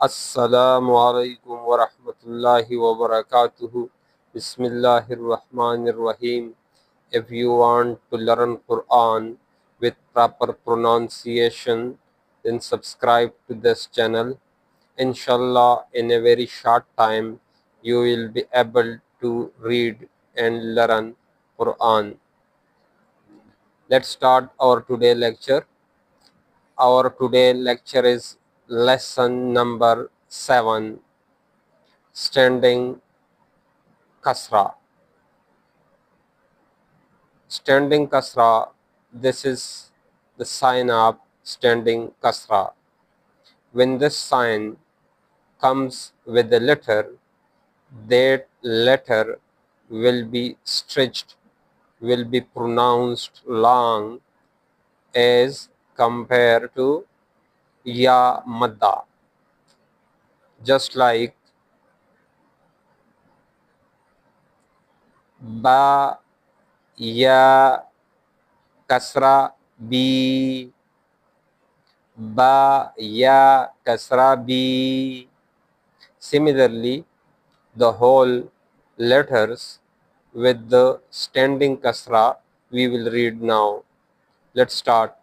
Assalamu alaikum wa rahmatullahi wa barakatuhu. Bismillahir Rahmanir Rahim. If you want to learn Quran with proper pronunciation, then subscribe to this channel. Inshallah, in a very short time, you will be able to read and learn Quran. Let's start our today lecture. Our today lecture is lesson number 7, Standing Kasra. Standing Kasra, this is the sign of Standing Kasra. When this sign comes with a letter, that letter will be stretched, will be pronounced long as compared to Ya Madda. Just like Ba, Ya, Kasra, Bi, Ba, Ya, Kasra, Bi. Similarly, the whole letters with the standing kasra we will read now. Let's start.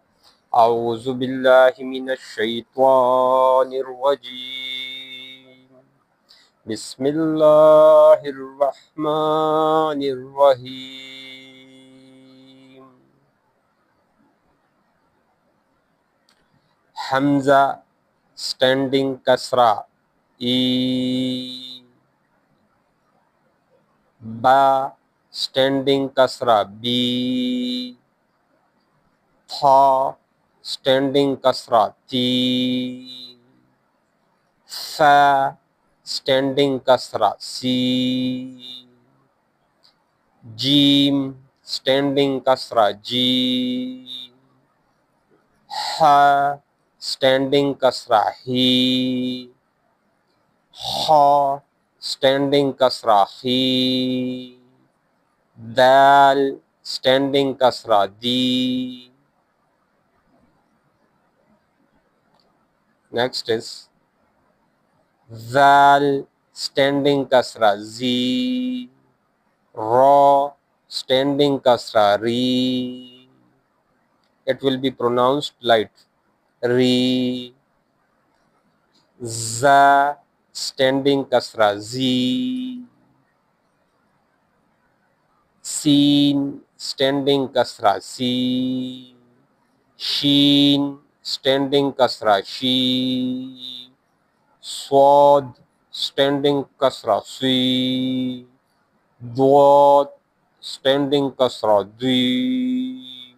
أعوذ بالله من الشيطان الرجيم. بسم الله الرحمن الرحيم. Hamza standing kasra E. Ba standing kasra B. Tha standing kasra T. Fa standing kasra C. Jim standing kasra G. Ha standing kasra He. Ha standing kasra He. Dal standing kasra Di. Next is Zal standing kasra Z. Ra standing kasra Ri. It will be pronounced light. Ri. Za standing kasra Z. Sin standing kasra Si. Sheen standing kasra Shi. Swad standing kasra Si. Dwad standing kasra Di.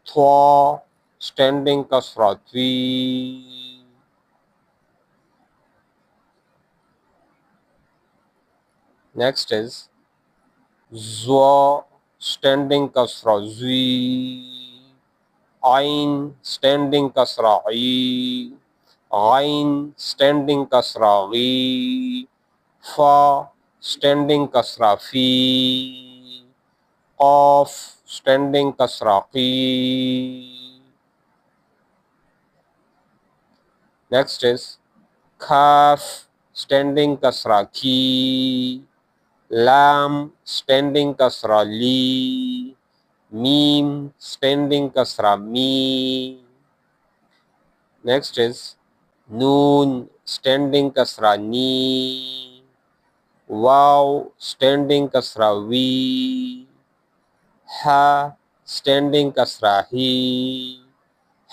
Twa standing kasra Twi. Next is Zwa standing kasra Zwi. Ain standing kasra I. Ain standing kasra Ghi. Fa standing kasra Fi. Qaf standing kasra Qi. Next is Kaf standing kasra Ki. Lam standing kasra Li. Mim standing kasra Mi. Next is Noon standing kasra Ni. Waw standing kasra Wi. Ha standing kasra Hi.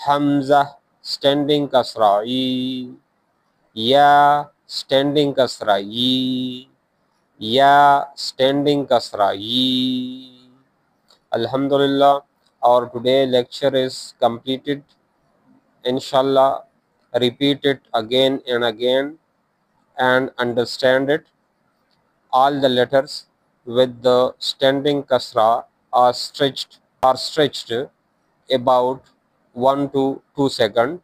Hamza standing kasra I. Ya standing kasra I. Ya standing kasra I. Alhamdulillah, our today lecture is completed. Inshallah, repeat it again and again and understand it. All the letters with the standing kasra are stretched about 1 to 2 seconds,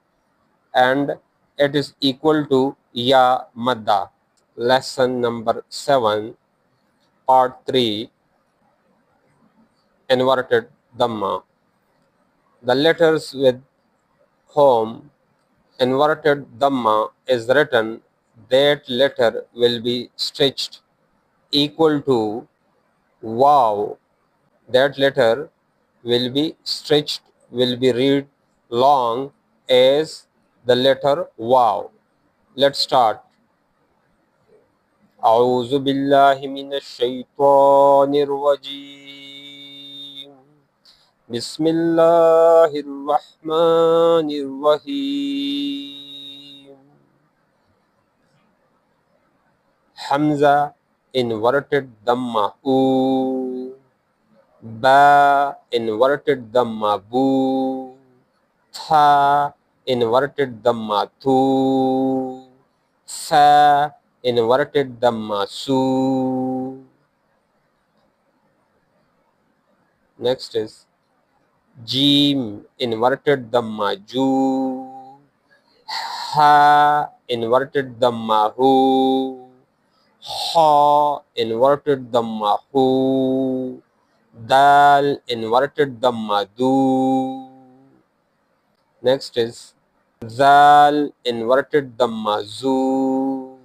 and it is equal to Ya Madda. Lesson number 7, part 3, inverted Damma. The letters with whom inverted Dhamma is written, that letter will be stretched equal to wow. That letter will be stretched, will be read long as the letter wow. Let's start. أعوذ بالله من الشيطان الرجيم. بسم الله الرحمن الرحيم. Hamza inverted Dhamma oo. Ba inverted Dhamma boo. Tha inverted Dhamma thu. Sa inverted Dhamma su. Next is Jim inverted Dhamma ju. Ha inverted Dhamma hu. Ha inverted Dhamma hu. Dal inverted Dhamma du. Next is Zal inverted Dhamma zu.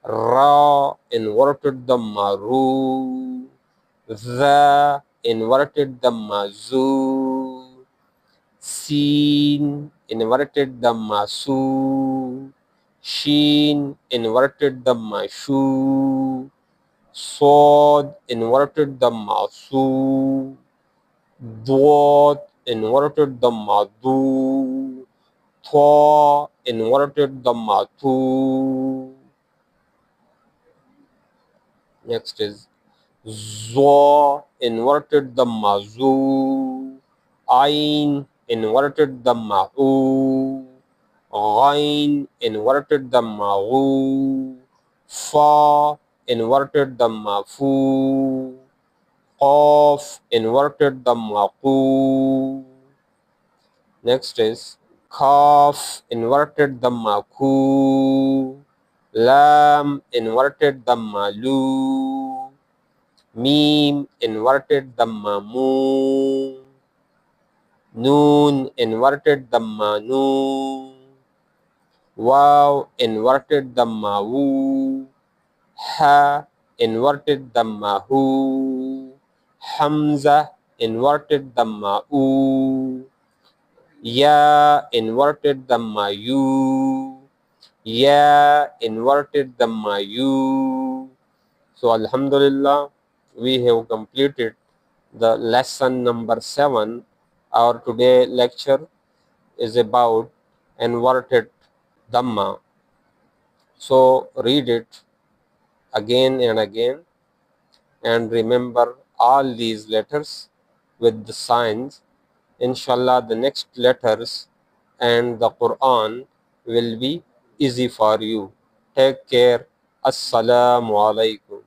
Ra inverted Dhamma ru. The inverted Dhamma zu. Sin inverted Dhamma su. Sheen inverted Dhamma shu. Sod inverted Dhamma su. Dwat inverted Dhamma du. Thaw inverted Dhamma thu. Next is Zo inverted Dhamma zu. Ain inverted Dhamma u. Ghain inverted Dhamma gu. Fa inverted Dhamma fu. Qaf inverted Dhamma qu. Next is Kaf inverted Dhamma ku. Lam inverted Dhamma lu. Mim inverted Dhamma mu. Noon inverted Dhamma nu. Waw inverted Dhamma wu. Ha inverted Dhamma hu. Hamza inverted Dhamma u. Ya inverted Dhamma yu. Ya inverted Dhamma yu. So Alhamdulillah, we have completed the lesson number 7. Our today lecture is about inverted Dhamma. So read it again and again and remember all these letters with the signs. Inshallah, the next letters and the Quran will be easy for you. Take care. Assalamu alaikum.